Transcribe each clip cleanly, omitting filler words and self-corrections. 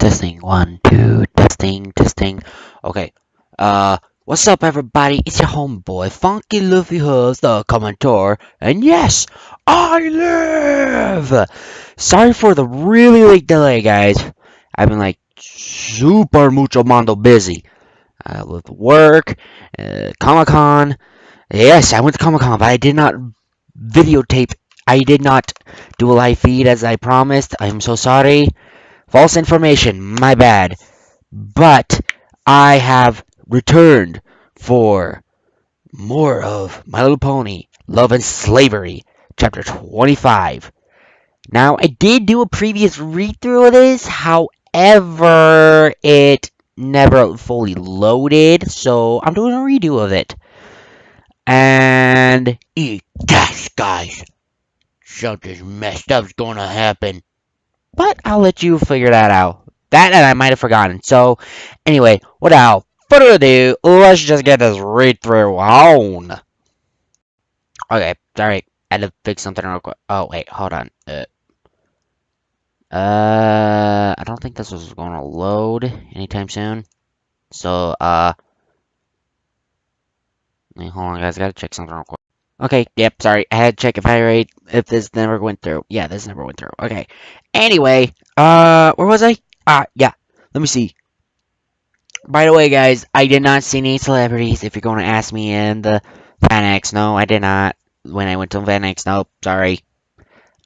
Testing, 1, 2, testing. Okay. What's up, everybody? It's your homeboy, Funky Luffy Hooves, the commentator, and yes, I live! Sorry for the really late delay, guys. I've been like super mucho mondo busy. With work, Comic Con. Yes, I went to Comic Con, but I did not videotape. I did not do a live feed as I promised. I'm so sorry. False information, my bad. But I have returned for more of My Little Pony, Love and Slavery, chapter 25. Now, I did do a previous read-through of this, however, it never fully loaded, so I'm doing a redo of it. And, guys, something messed up's gonna happen. But I'll let you figure that out. That and I might have forgotten. So, anyway, without further ado, let's just get this read through on. Okay, sorry. I had to fix something real quick. Oh, wait, hold on. I don't think this was going to load anytime soon. So, wait, hold on, guys. I gotta check something real quick. Okay, yep, sorry. I had to check if this never went through. Yeah, this never went through. Okay. Anyway, where was I? Yeah. Let me see. By the way, guys, I did not see any celebrities. If you're going to ask me in the FanX, no, I did not. When I went to FanX, nope, sorry.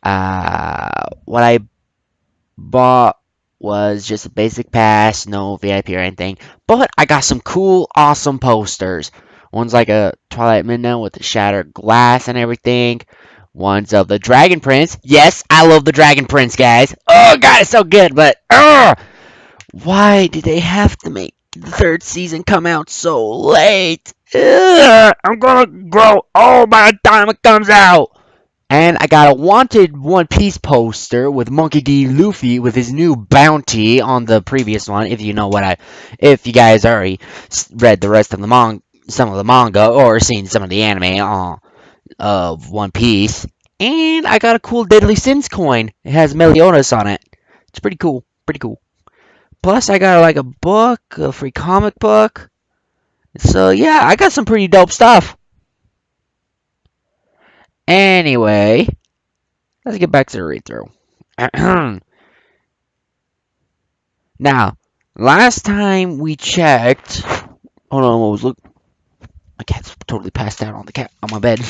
What I bought was just a basic pass, no VIP or anything. But I got some cool, awesome posters. One's like a Twilight Midnight with the shattered glass and everything. One's of the Dragon Prince. Yes, I love the Dragon Prince, guys. Oh, God, it's so good, but why did they have to make the third season come out so late? I'm gonna grow old by the time it comes out. And I got a wanted One Piece poster with Monkey D. Luffy with his new bounty on the previous one. If you know if you guys already read the rest of some of the manga or seen some of the anime of One Piece. And I got a cool Deadly Sins coin. It has Meliodas on it. It's pretty cool. Pretty cool. Plus, I got like a book, a free comic book. So, yeah, I got some pretty dope stuff. Anyway, let's get back to the read through. Now, last time we checked. Hold on, what was look? My cat's totally passed out on my bed.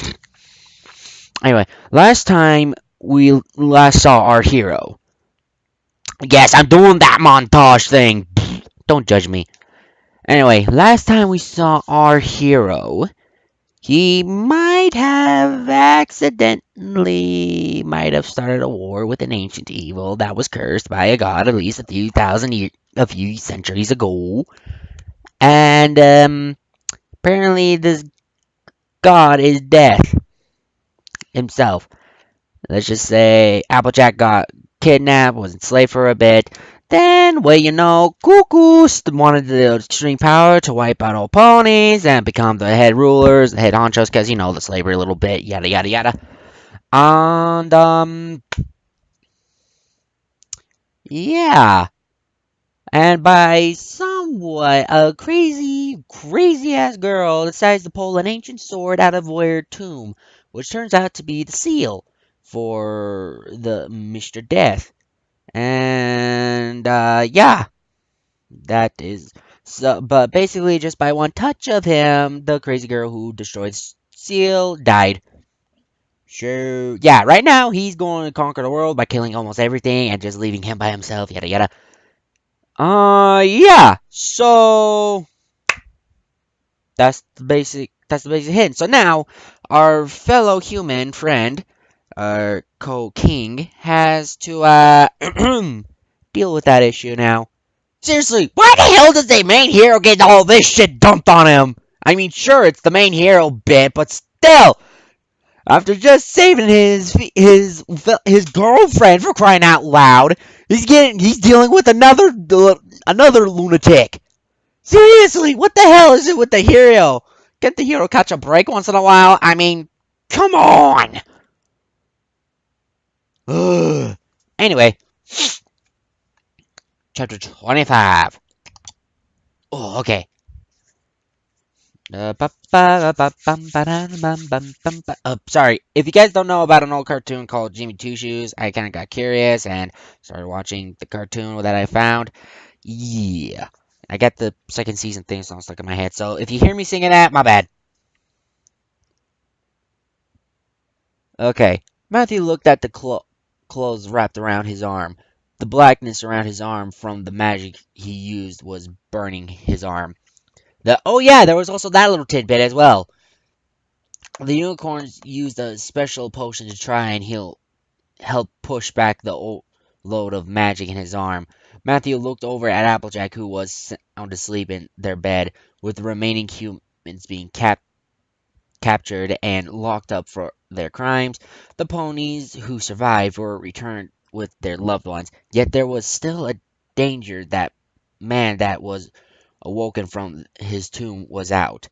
Anyway, last time we last saw our hero. Yes, I'm doing that montage thing. Don't judge me. Anyway, last time we saw our hero, he might have started a war with an ancient evil that was cursed by a god at least a few centuries ago. And apparently this god is death himself. Let's just say Applejack got kidnapped, was enslaved for a bit. Then, well, you know, Cuckoo wanted the extreme power to wipe out all ponies and become the head rulers, the head honchos, because, you know, the slavery a little bit, yada, yada, yada. And, yeah. And by somewhat, a crazy-ass girl decides to pull an ancient sword out of a weird tomb, which turns out to be the seal for the Mr. Death. And, yeah, that is so. But basically, just by one touch of him, the crazy girl who destroyed the seal died. Sure, yeah, right now he's going to conquer the world by killing almost everything and just leaving him by himself, yada yada. Yeah, so that's the basic hint. So now, our fellow human friend, Co-King, has to, deal with that issue now. Seriously, why the hell does the main hero get all this shit dumped on him? I mean, sure, it's the main hero bit, but still, after just saving his girlfriend for crying out loud, he's dealing with another lunatic. Seriously, what the hell is it with the hero? Can't the hero catch a break once in a while? I mean, come on. Ugh. Anyway. Chapter 25. Oh, okay. Sorry. If you guys don't know about an old cartoon called Jimmy Two Shoes, I kind of got curious and started watching the cartoon that I found. Yeah. I got the second season theme song stuck in my head, so if you hear me singing that, my bad. Okay. Matthew looked at the clothes wrapped around his arm. The blackness around his arm from the magic he used was burning his arm. Oh yeah, there was also that little tidbit as well. The unicorns used a special potion to try and help push back the load of magic in his arm. Matthew looked over at Applejack, who was sound asleep in their bed, with the remaining humans being captured and locked up for their crimes. The ponies who survived were returned with their loved ones, yet there was still a danger that man that was awoken from his tomb was out.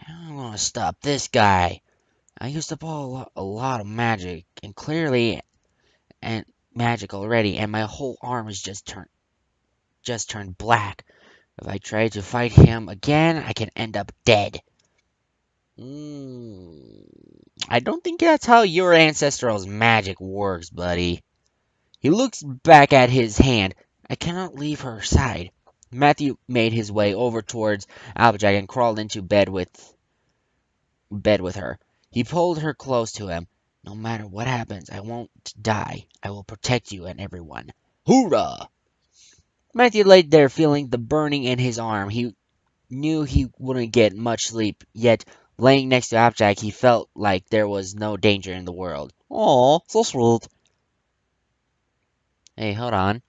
I'm gonna stop this guy. I used up a lot of magic, and clearly, and magic already, and my whole arm is just turned black. If I try to fight him again, I can end up dead. Mm, I don't think that's how your ancestral's magic works, buddy. He looks back at his hand. I cannot leave her side. Matthew made his way over towards Applejack and crawled into bed with her. He pulled her close to him. No matter what happens, I won't die. I will protect you and everyone. Hoorah! Matthew lay there feeling the burning in his arm. He knew he wouldn't get much sleep, yet laying next to Applejack, he felt like there was no danger in the world. Oh, so sweet. Hey, hold on.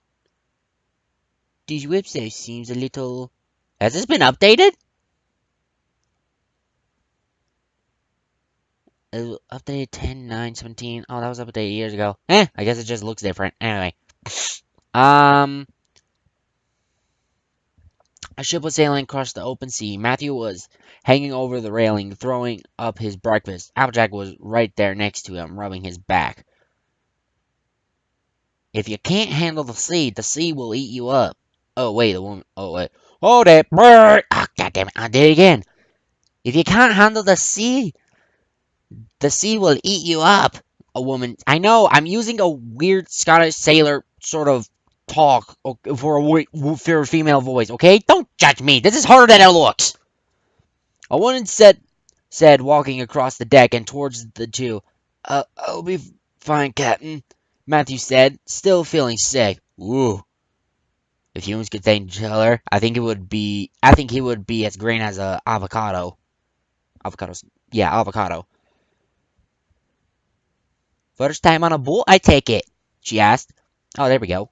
This website seems a little... Has this been updated? Updated 10/9/17. Oh, that was updated years ago. I guess it just looks different. Anyway. Um, a ship was sailing across the open sea. Matthew was hanging over the railing, throwing up his breakfast. Applejack was right there next to him, rubbing his back. If you can't handle the sea will eat you up. Oh, wait, the woman. Oh, wait. Hold it. Ah, God damn it. I did it again. If you can't handle the sea will eat you up. A woman. I know, I'm using a weird Scottish sailor sort of talk for a female voice, okay? Don't judge me. This is harder than it looks. A woman said, walking across the deck and towards the two. I'll be fine, Captain, Matthew said, still feeling sick. Ooh. If humans could thank each other, I think he would be as green as a avocado. Avocados. Yeah, avocado. First time on a boat, I take it, she asked. Oh, there we go.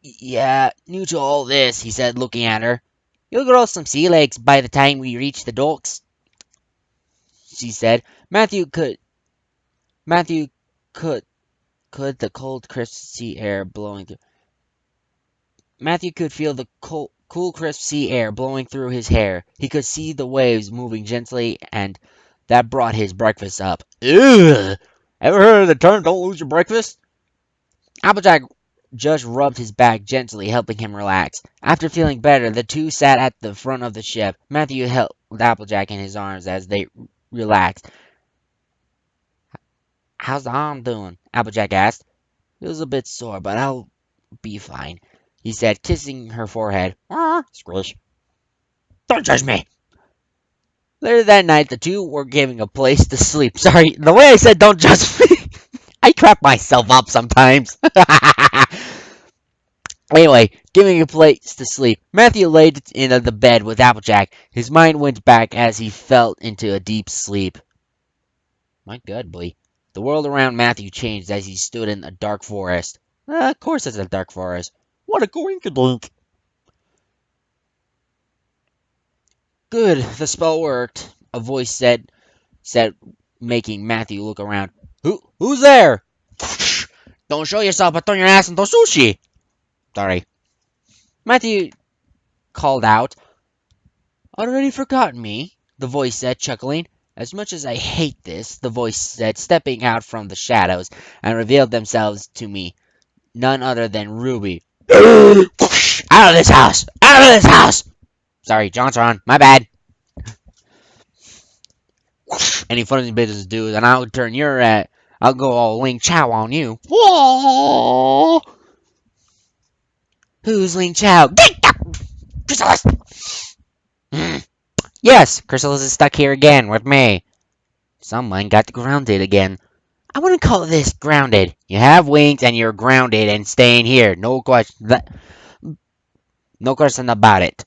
Yeah, new to all this, he said, looking at her. You'll grow some sea legs by the time we reach the docks, she said. Matthew could the cold, crisp sea air blowing through. Matthew could feel the cool, crisp sea air blowing through his hair. He could see the waves moving gently, and that brought his breakfast up. Ugh! Ever heard of the term, don't lose your breakfast? Applejack just rubbed his back gently, helping him relax. After feeling better, the two sat at the front of the ship. Matthew held Applejack in his arms as they relaxed. How's the arm doing? Applejack asked. It was a bit sore, but I'll be fine, he said, kissing her forehead. Squish. Don't judge me. Later that night, the two were giving a place to sleep. Sorry, the way I said don't judge me, I crack myself up sometimes. Anyway, giving a place to sleep. Matthew laid in the bed with Applejack. His mind went back as he fell into a deep sleep. My God, boy. The world around Matthew changed as he stood in a dark forest. Of course it's a dark forest. What a coinkydink. Good, the spell worked, a voice said, making Matthew look around. Who's there? Don't show yourself, but turn your ass into sushi. Sorry. Matthew called out. Already forgotten me, the voice said, chuckling. As much as I hate this, the voice said, stepping out from the shadows, and revealed themselves to me. none other than Ruby. Out of this house! Out of this house! Sorry, JonTron, my bad. Any funny business, dude, and I'll turn your I'll go all Ling Chow on you. Whoa! Who's Ling Chow? Chrysalis! Yes, Chrysalis is stuck here again with me. Someone got grounded again. I wouldn't call this grounded. You have wings and you're grounded and staying here. No question. No question about it.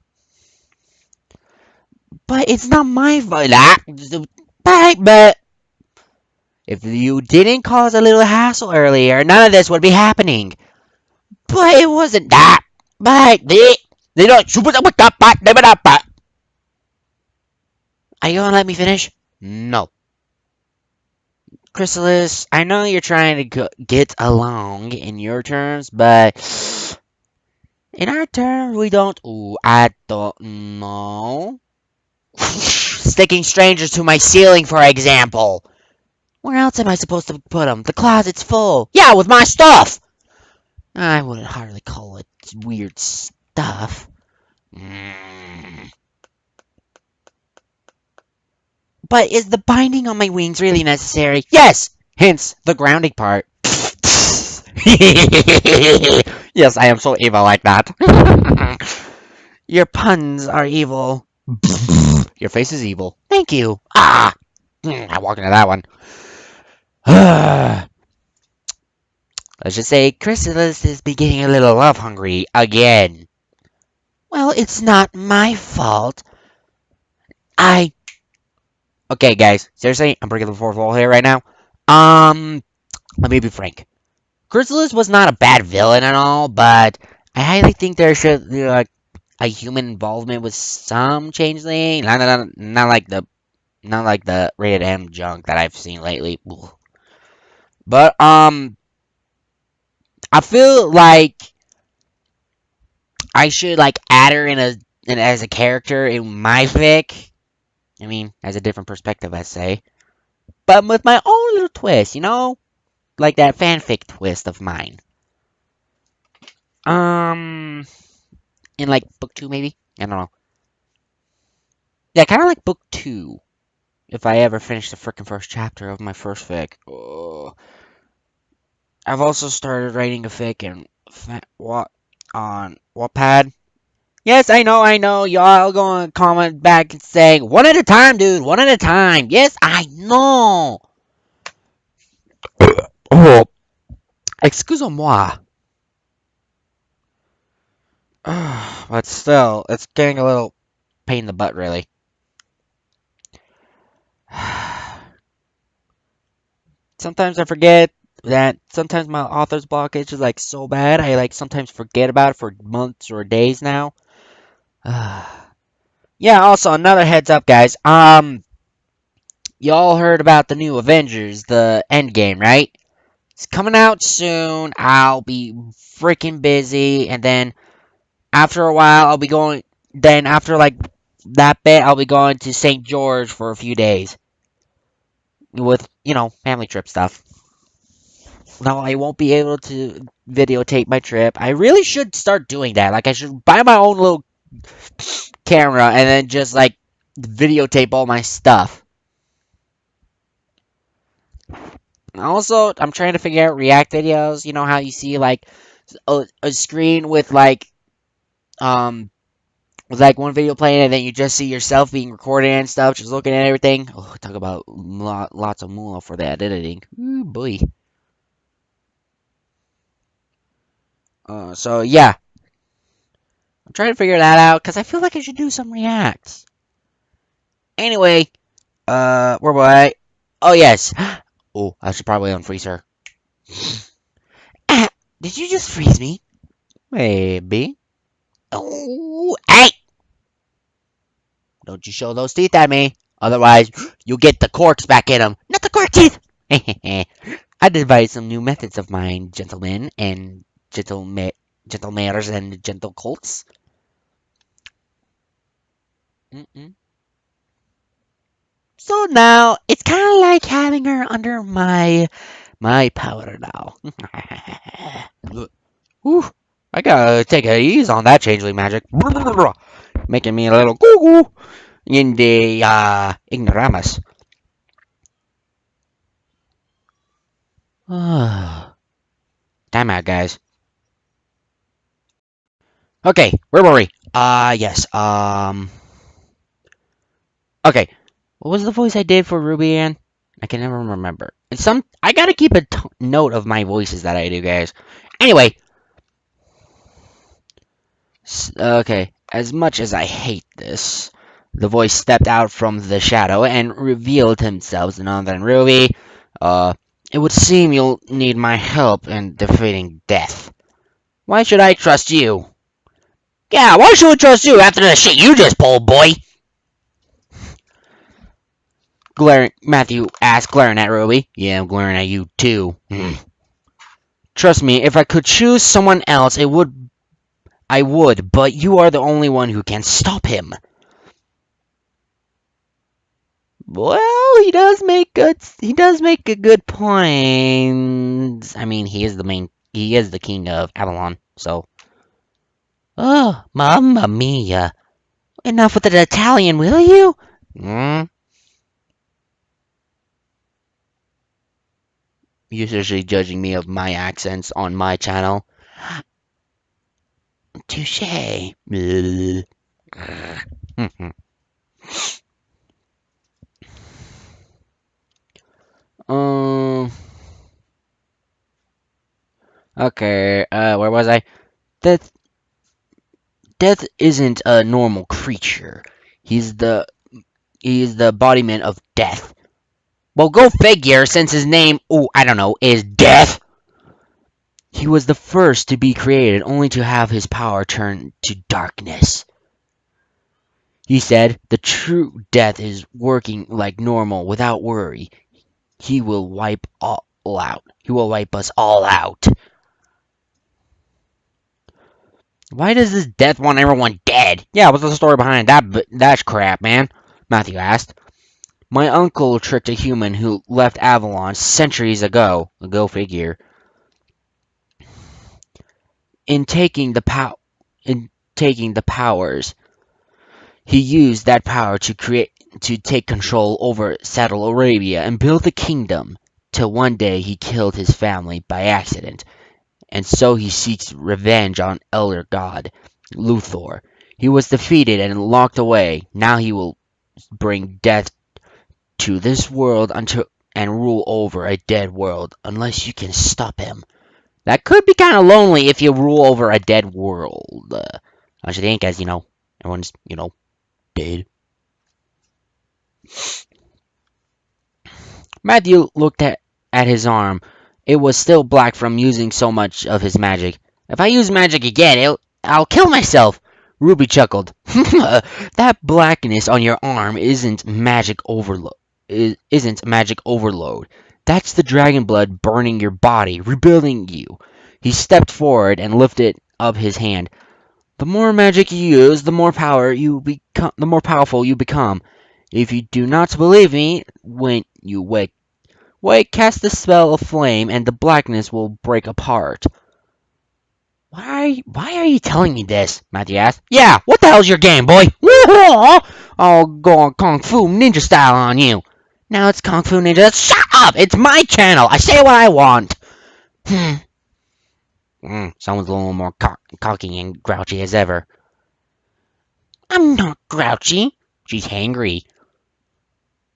But it's not my fault. But if you didn't cause a little hassle earlier, none of this would be happening. But it wasn't that. But they don't. Are you gonna let me finish? No. Chrysalis, I know you're trying to get along in your terms, but in our terms, we don't. Ooh, I don't know. Sticking strangers to my ceiling, for example. Where else am I supposed to put them? The closet's full. Yeah, with my stuff. I wouldn't hardly call it weird stuff. But is the binding on my wings really necessary? Yes! Hence, the grounding part. Yes, I am so evil like that. Your puns are evil. Your face is evil. Thank you. Ah! I walk into that one. Let's just say Chrysalis is beginning a little love hungry again. Well, it's not my fault. Okay, guys. Seriously, I'm breaking the fourth wall here right now. Let me be frank. Chrysalis was not a bad villain at all, but I highly think there should be like a human involvement with some changeling. Not like the rated M junk that I've seen lately. But I feel like I should like add her as a character in my fic. I mean, as a different perspective, I say, but with my own little twist, like that fanfic twist of mine. In like book 2, maybe? I don't know. Yeah, kind of like book 2. If I ever finish the freaking first chapter of my first fic. Oh. I've also started writing a fic on Wattpad. Yes, I know. Y'all gonna comment back and say, one at a time, dude. One at a time. Yes, I know. Oh, excuse-moi. But still, it's getting a little pain in the butt, really. Sometimes I forget that sometimes my author's blockage is like so bad, I like sometimes forget about it for months or days now. Yeah, also another heads up, guys. Y'all heard about the new Avengers, the Endgame, right? It's coming out soon. I'll be freaking busy, and then after a while, I'll be going. Then after like that bit, I'll be going to St. George for a few days with family trip stuff. Now I won't be able to videotape my trip. I really should start doing that. Like I should buy my own little camera and then just like videotape all my stuff. Also, I'm trying to figure out React videos. You know how you see like a screen with like one video playing and then you just see yourself being recorded and stuff, just looking at everything. Oh, talk about lots of moolah for that editing. Ooh, boy. So yeah, I'm trying to figure that out because I feel like I should do some reacts. Anyway, where was I? Oh yes. Oh, I should probably unfreeze her. Did you just freeze me? Maybe. Oh, hey! Don't you show those teeth at me. Otherwise, you'll get the corks back in them. Not the cork teeth! I devised some new methods of mine, gentlemen and gentlemares and gentle colts. So now, it's kind of like having her under my power now. Whew, I gotta take a ease on that changeling magic. Making me a little goo goo in the ignoramus. Time out, guys. Okay, where were we? Yes. Okay. What was the voice I did for Ruby Ann? I can never remember. It's some. I gotta keep a note of my voices that I do, guys. Anyway, okay. As much as I hate this, the voice stepped out from the shadow and revealed himself to none other than Ruby. Uh, it would seem you'll need my help in defeating death. Why should I trust you? Yeah, why should I trust you after the shit you just pulled, boy? Matthew asked, glaring at Ruby. Yeah, I'm glaring at you too. Trust me, if I could choose someone else, I would, but you are the only one who can stop him. Well, he does make a good point. I mean, he is the king of Avalon, so. Oh, mamma mia. Enough with the Italian, will you? Usually judging me of my accents on my channel. Touche. um. Okay. Where was I? Death. Death isn't a normal creature. He's the embodiment of death. Well, go figure, since his name, I don't know, is Death. He was the first to be created, only to have his power turn to darkness. He said, the true death is working like normal, without worry. He will wipe all out. He will wipe us all out. Why does this death want everyone dead? Yeah, what's the story behind that crap, man? Matthew asked. My uncle tricked a human who left Avalon centuries ago. Go figure. In taking the powers, he used that power to take control over Saddle Arabia and build a kingdom. Till one day he killed his family by accident, and so he seeks revenge on Elder God Luthor. He was defeated and locked away. Now he will bring death to this world and rule over a dead world, unless you can stop him. That could be kind of lonely if you rule over a dead world. I should think, as everyone's dead. Matthew looked at his arm. It was still black from using so much of his magic. If I use magic again, I'll kill myself. Ruby chuckled. That blackness on your arm isn't magic overload. Isn't magic overload. That's the dragon blood burning your body, rebuilding you. He stepped forward and lifted up his hand. The more magic you use, the more powerful you become. If you do not believe me, when you wake, cast the spell of flame, and the blackness will break apart. Why are you telling me this? Matthew asked. Yeah, what the hell's your game, boy? I'll go on Kung Fu Ninja style on you. Now it's Kung Fu Ninja. Shut up! It's my channel. I say what I want. Someone's a little more cocky and grouchy as ever. I'm not grouchy. She's hangry.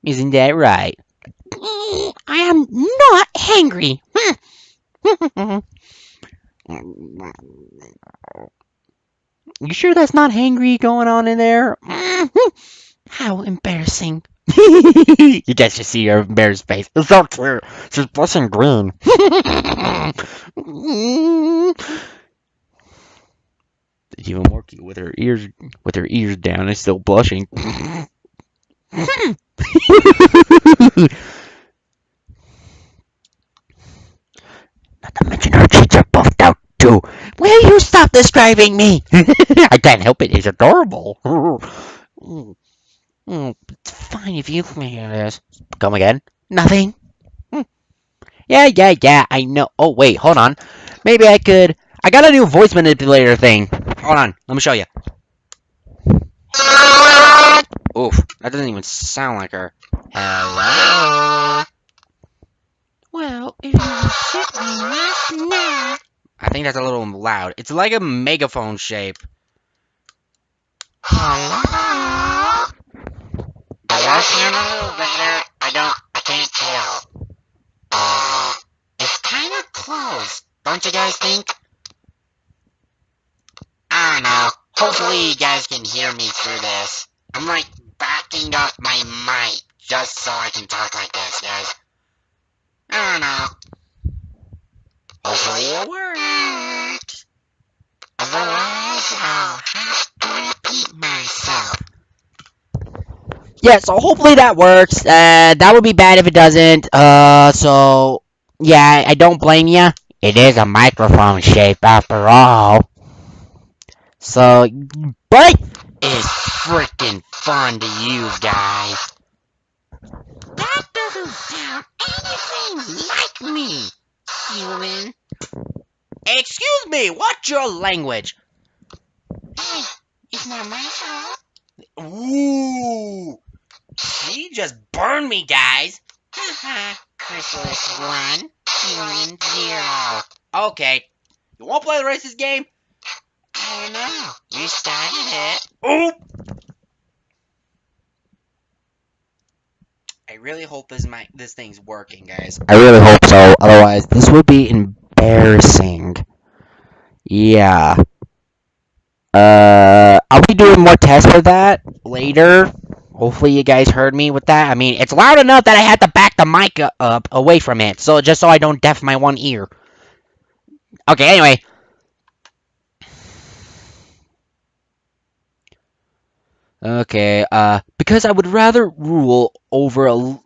Isn't that right? I am not hangry. You sure that's not hangry going on in there? How embarrassing. You guys should see her embarrassed face. It's so true. She's blushing green. Even more cute with her ears down and still blushing. Not to mention her cheeks are buffed out too. Will you stop describing me? I can't help it. It's adorable. It's fine if you hear this. Come again? Nothing. Yeah. I know. Oh wait, hold on. Maybe I I got a new voice manipulator thing. Hold on, let me show you. Oof, that doesn't even sound like her. Hello. Well, if you sit me right now. I think that's a little loud. It's like a megaphone shape. Hello. Does that sound a little better? I can't tell. It's kind of close, don't you guys think? I don't know. Hopefully you guys can hear me through this. I'm like backing up my mic just so I can talk like this, guys. I don't know. Hopefully it works. Otherwise, I'll have to repeat myself. Yeah, so hopefully that works. That would be bad if it doesn't. So yeah, I don't blame you. It is a microphone shape after all. So, but it's freaking fun to use, guys. That doesn't sound anything like me, human. Excuse me, what's your language? Hey, it's not my fault. Ooh, she just burned me, guys. Haha, Chrysalis 1, human 0. Okay, you want to play the rest of this game? I don't know. You started it. Oop! I really hope this thing's working, guys. I really hope so. Otherwise, this would be embarrassing. Yeah. I'll be doing more tests for that later. Hopefully you guys heard me with that. I mean, it's loud enough that I had to back the mic up away from it, so just so I don't deaf my one ear. Okay, anyway. Okay, because I would rather rule over a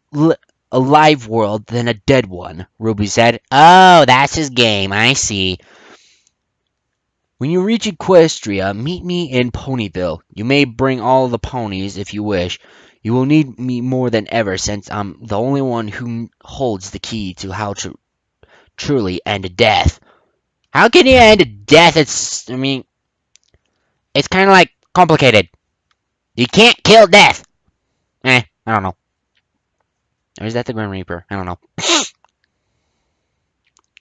live world than a dead one, Ruby said. Oh, that's his game, I see. When you reach Equestria, meet me in Ponyville. You may bring all the ponies if you wish. You will need me more than ever since I'm the only one who holds the key to how to truly end death. How can you end death? I mean, it's kind of like complicated. You can't kill death. I don't know. Or is that the Grim Reaper? I don't know.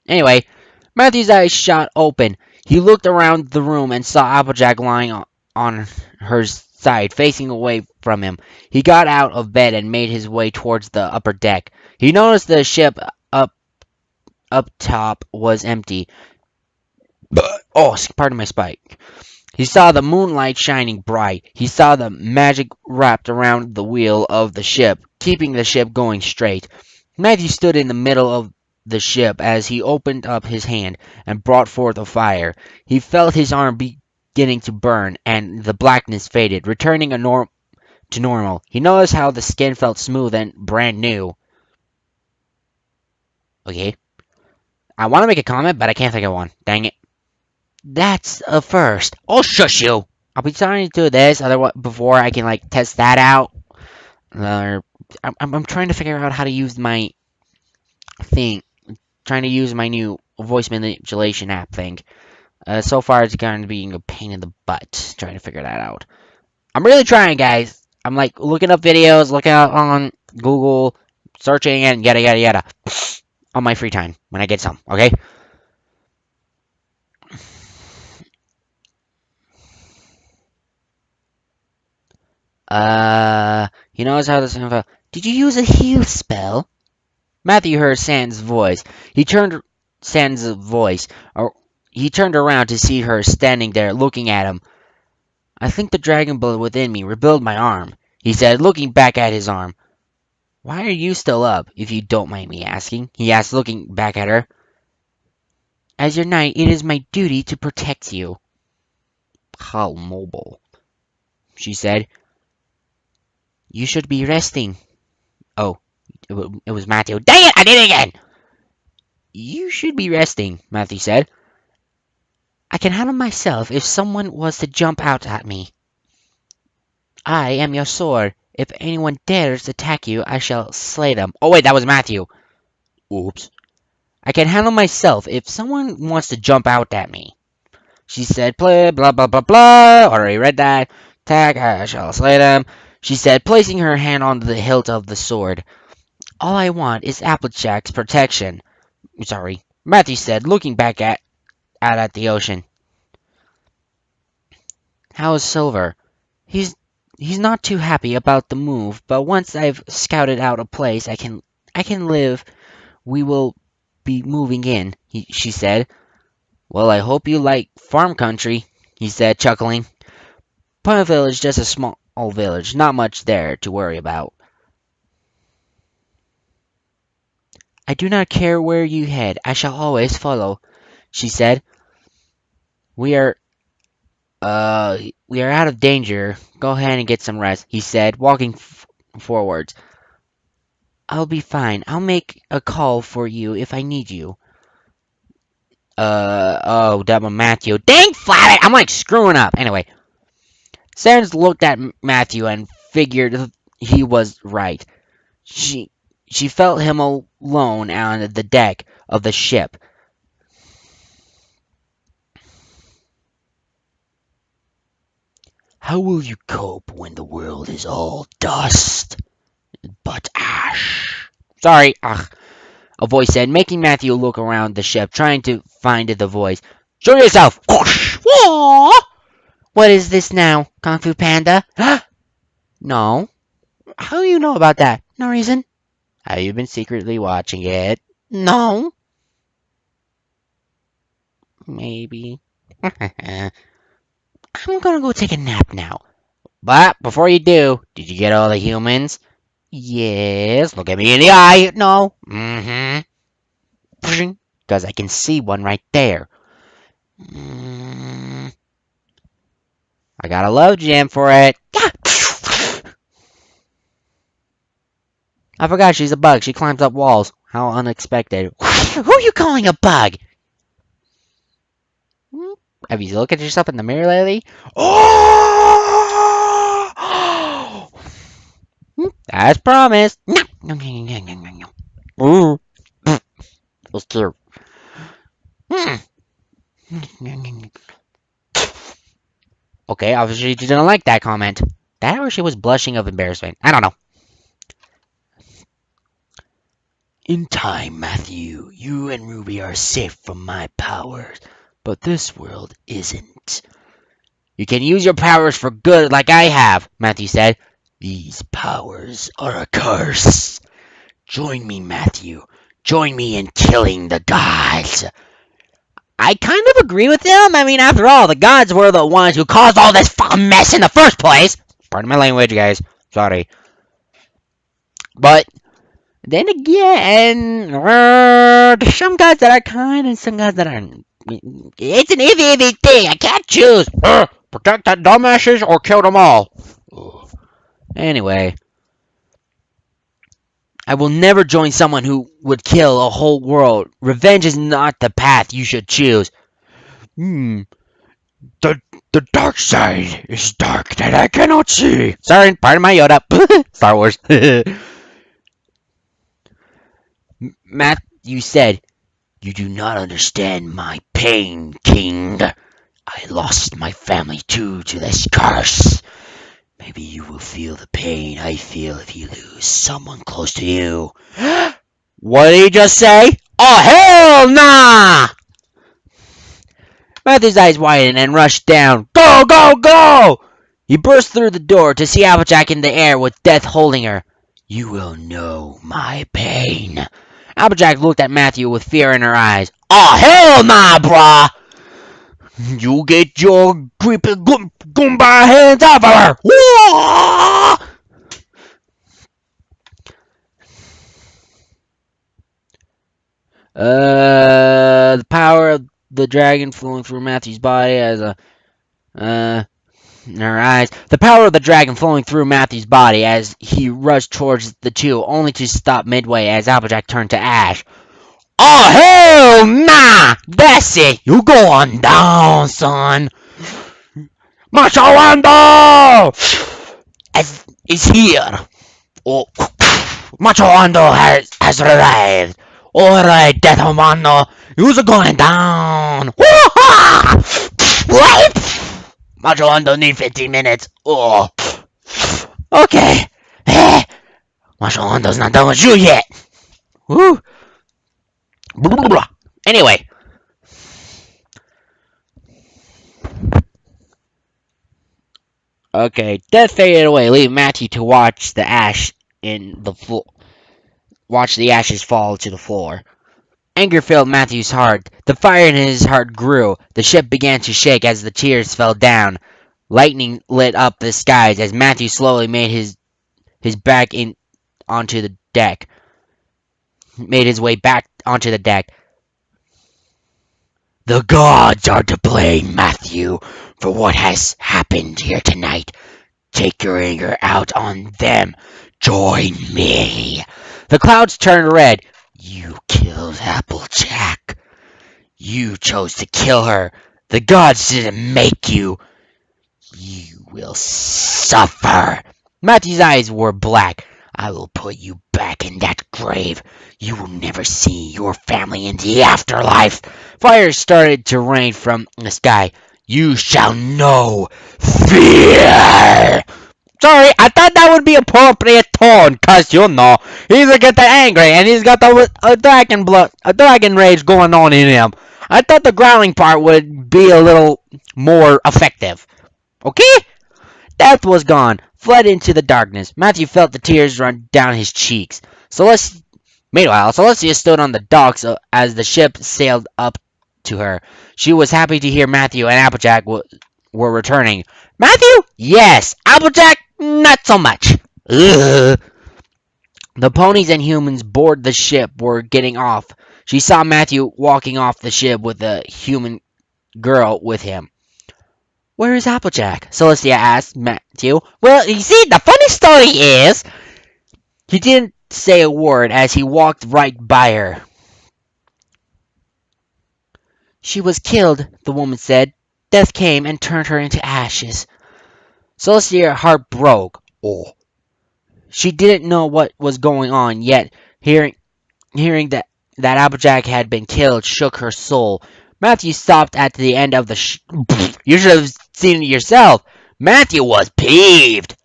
Anyway, Matthew's eyes shot open. He looked around the room and saw Applejack lying on her side, facing away from him. He got out of bed and made his way towards the upper deck. He noticed the ship up top was empty. Oh, pardon my spike. He saw the moonlight shining bright. He saw the magic wrapped around the wheel of the ship, keeping the ship going straight. Matthew stood in the middle of the ship as he opened up his hand and brought forth a fire. He felt his arm beginning to burn, and the blackness faded, returning to normal. He noticed how the skin felt smooth and brand new. Okay. I want to make a comment, but I can't think of one. Dang it. That's a first. Oh, shush you! I'll be trying to do this before I can, like, test that out. I'm trying to figure out how to use my thing. Trying to use my new voice manipulation app thing. So far, it's kind of being a pain in the butt trying to figure that out. I'm really trying, guys. I'm like looking up videos, looking out on Google, searching, and yada yada yada on my free time when I get some. Okay. He knows how this info. Did you use a heal spell? Matthew heard Sans voice. He turned around to see her standing there looking at him. I think the dragon blood within me rebuilt my arm, he said, looking back at his arm. Why are you still up, if you don't mind me asking? He asked, looking back at her. As your knight, it is my duty to protect you. How mobile, she said. You should be resting. Oh, it was Matthew. Dang it, I did it again! You should be resting, Matthew said. I can handle myself if someone was to jump out at me. I am your sword. If anyone dares attack you, I shall slay them. Oh wait, that was Matthew. Oops. I can handle myself if someone wants to jump out at me. She said, blah, blah, blah, blah, blah. Already read that. Tag, I shall slay them. She said, placing her hand on the hilt of the sword. All I want is Applejack's protection. Sorry. Matthew said, looking back out at the ocean. How is Silver? He's not too happy about the move, but once I've scouted out a place I can live, we will be moving in, she said. Well, I hope you like farm country, he said, chuckling. Point Village, just a small village, not much there to worry about. I do not care where you head, I shall always follow, she said. We are out of danger. Go ahead and get some rest, he said, walking forwards. I'll be fine. I'll make a call for you if I need you. Oh, double Matthew. Dang flat! I'm like screwing up. Anyway, Sarah looked at Matthew and figured he was right. She felt him alone on the deck of the ship. How will you cope when the world is all dust but ash? Sorry, a voice said, making Matthew look around the ship, trying to find the voice. Show yourself! What is this now, Kung Fu Panda? No. How do you know about that? No reason. Have you been secretly watching it? No. Maybe. I'm gonna go take a nap now. But before you do, did you get all the humans? Yes. Look at me in the eye. No. Mm-hmm. Because I can see one right there. I got a love gem for it. I forgot she's a bug. She climbs up walls. How unexpected. Who are you calling a bug? Have you looked at yourself in the mirror lately? Oh! As promised. Ooh. Feels cute. Okay, obviously she didn't like that comment. That or she was blushing of embarrassment. I don't know. In time, Matthew, you and Ruby are safe from my powers, but this world isn't. You can use your powers for good like I have, Matthew said. These powers are a curse. Join me, Matthew. Join me in killing the gods. I kind of agree with him. I mean, after all, the gods were the ones who caused all this fucking mess in the first place. Pardon my language, guys. Sorry. But then again, there's some gods that are kind and some gods that aren't. It's an iffy thing. I can't choose. Protect that dumbasses or kill them all. Anyway. I will never join someone who would kill a whole world. Revenge is not the path you should choose. The dark side is dark that I cannot see. Sorry, pardon my Yoda. Star Wars. Matthew said, you do not understand my pain, King. I lost my family too to this curse. Maybe you will feel the pain I feel if you lose someone close to you. What did he just say? Oh, hell nah! Matthew's eyes widened and rushed down. Go, go, go! He burst through the door to see Applejack in the air with Death holding her. You will know my pain. Applejack looked at Matthew with fear in her eyes. Oh, hell nah, brah! You get your creepy Goomba hands off of her! Whoa! The power of the dragon flowing through Matthew's body as in her eyes. The power of the dragon flowing through Matthew's body as he rushed towards the two, only to stop midway as Applejack turned to ash. Oh, hell nah! That's it! You go on down, son! Macho Ando! Is here! Oh, Macho Ando has arrived! Alright, Death Humano, you're going down! Woo-ha! Macho Hondo need 15 minutes. Oh, okay. Eh, Macho Hondo's not done with you yet. Woo. Blah, blah, blah. Anyway, okay, Death faded away, leaving Matthew to watch the ash in the floor. Watch the ashes fall to the floor. Anger filled Matthew's heart. The fire in his heart grew. The ship began to shake as the tears fell down. Lightning lit up the skies as Matthew slowly made his back in onto the deck. Made his way back onto the deck. The gods are to blame, Matthew, for what has happened here tonight. Take your anger out on them. Join me. The clouds turned red. You killed Applejack. You chose to kill her. The gods didn't make you. You will suffer. Matthew's eyes were black. I will put you back in that grave. You will never see your family in the afterlife. Fire started to rain from the sky. You shall know fear. Sorry, I thought that would be appropriate tone, cause you know he's getting angry and he's got a dragon blood, a dragon rage going on in him. I thought the growling part would be a little more effective. Okay? Death was gone, fled into the darkness. Matthew felt the tears run down his cheeks. Meanwhile, Celestia stood on the docks as the ship sailed up to her. She was happy to hear Matthew and Applejack were returning. Matthew? Yes. Applejack? Not so much. Ugh. The ponies and humans aboard the ship were getting off. She saw Matthew walking off the ship with a human girl with him. Where is Applejack? Celestia asked Matthew. Well, you see, the funny story is... He didn't say a word as he walked right by her. She was killed, the woman said. Death came and turned her into ashes. Celestia's heart broke. Oh. She didn't know what was going on, yet hearing that Applejack had been killed shook her soul. Matthew stopped at the end of the You should have seen it yourself. Matthew was peeved.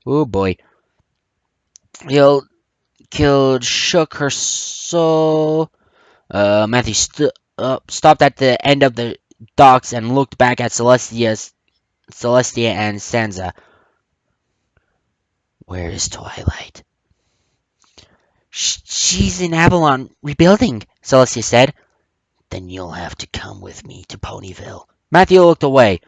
Oh boy. Killed shook her soul. Matthew stopped at the end of the docks and looked back at Celestia and Sansa. Where is Twilight? She's in Avalon rebuilding, Celestia said. Then you'll have to come with me to Ponyville. Matthew looked away.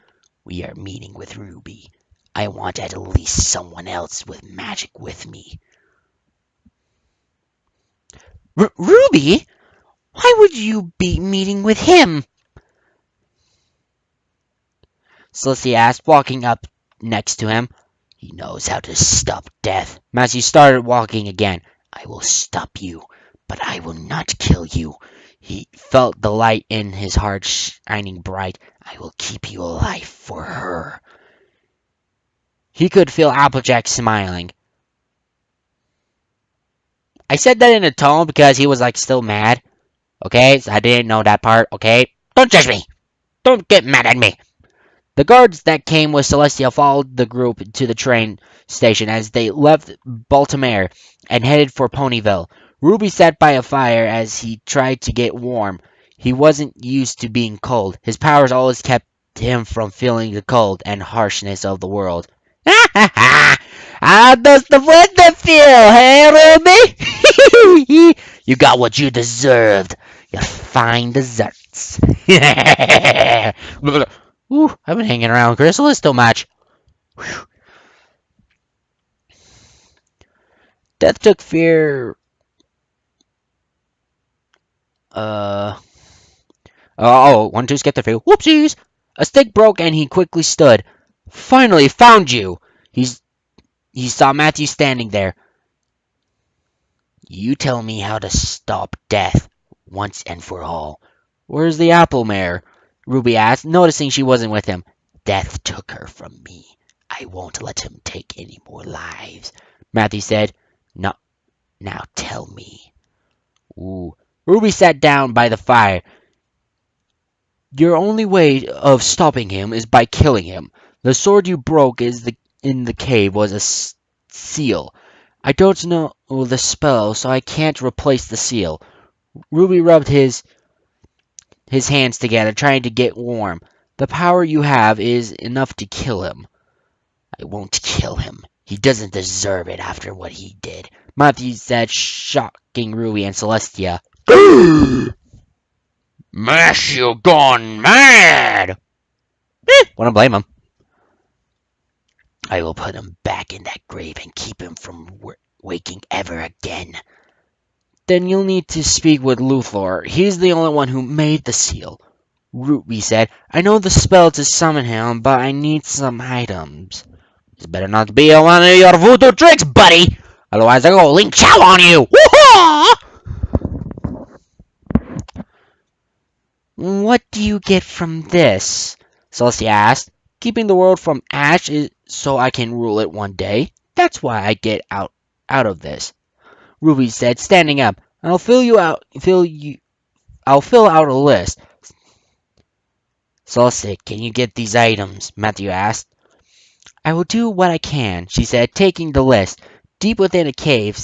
We are meeting with Ruby. I want at least someone else with magic with me. Ruby? Why would you be meeting with him? Celestia asked, walking up next to him. He knows how to stop death. Matthew started walking again. I will stop you, but I will not kill you. He felt the light in his heart shining bright. I will keep you alive for her. He could feel Applejack smiling. I said that in a tone because he was like still mad. Okay, so I didn't know that part. Okay, don't judge me. Don't get mad at me. The guards that came with Celestia followed the group to the train station as they left Baltimore and headed for Ponyville. Ruby sat by a fire as he tried to get warm. He wasn't used to being cold. His powers always kept him from feeling the cold and harshness of the world. Ha ha ha! How does the weather feel, hey, Ruby? You got what you deserved. You fine desserts. Ooh, I've been hanging around with Chrysalis too much. Whew. Death took fear. One, two, skipped a few. Whoopsies! A stick broke and he quickly stood. Finally found you! He saw Matthew standing there. You tell me how to stop death, once and for all. Where's the apple mare? Ruby asked, noticing she wasn't with him. Death took her from me. I won't let him take any more lives, Matthew said. No, now tell me. Ooh. Ruby sat down by the fire. Your only way of stopping him is by killing him. The sword you broke in the cave was a seal. I don't know the spell, so I can't replace the seal. Ruby rubbed his hands together, trying to get warm. The power you have is enough to kill him. I won't kill him. He doesn't deserve it after what he did, Matthew said, shocking Ruby and Celestia. Matthew gone mad! Wouldn't blame him. I will put him back in that grave and keep him from waking ever again. Then you'll need to speak with Luthor. He's the only one who made the seal. Ruby said, I know the spell to summon him, but I need some items. This better not be one of your voodoo tricks, buddy! Otherwise I'll go Link Chow on you! Woo-haw! What do you get from this? Celestia asked. Keeping the world from ash is so I can rule it one day. That's why I get out of this. Ruby said, standing up. I'll fill out a list. Celestia, can you get these items? Matthew asked. I will do what I can, she said, taking the list. Deep within a cave,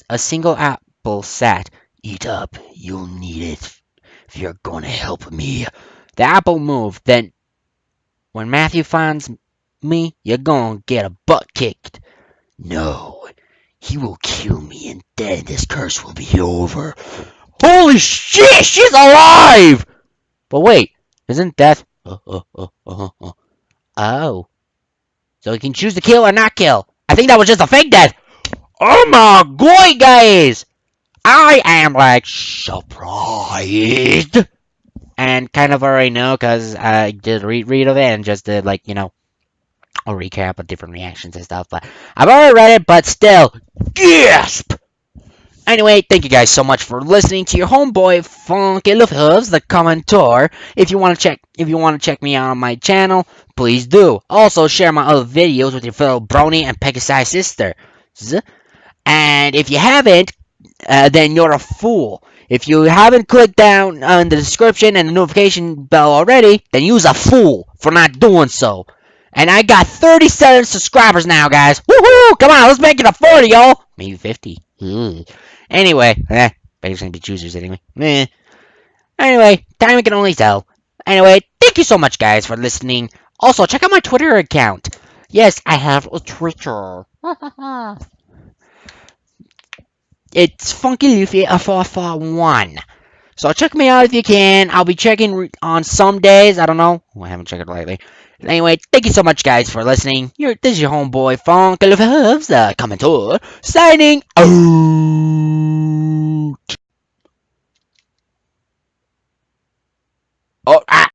a single apple sat. Eat up, you'll need it if you're gonna help me. The apple moved, then when Matthew finds me, you're gonna get a butt kicked. No, he will kill me and then this curse will be over. Holy shit, she's alive! But wait, isn't death... Oh. So he can choose to kill or not kill. I think that was just a fake death. Oh my god, guys! I am, like, surprised. And kind of already know, because I did read of it and just did, like, a recap of different reactions and stuff. But I've already read it, but still, gasp! Anyway, thank you guys so much for listening to your homeboy Funky Hooves, the commentor. If you want to check me out on my channel, please do. Also, share my other videos with your fellow Brony and Pegasi sisters. And if you haven't, then you're a fool. If you haven't clicked down on the description and the notification bell already, then you's a fool for not doing so. And I got 37 subscribers now, guys. Woohoo! Come on, let's make it a 40, y'all. Maybe 50. Anyway, beggars can be choosers anyway. Anyway, time can only tell. Anyway, thank you so much, guys, for listening. Also, check out my Twitter account. Yes, I have a Twitter. It's Funky Luffy 441. So check me out if you can. I'll be checking on some days. I don't know. I haven't checked it lately. Anyway, thank you so much, guys, for listening. This is your homeboy Funky Luffy, the commentator, signing out.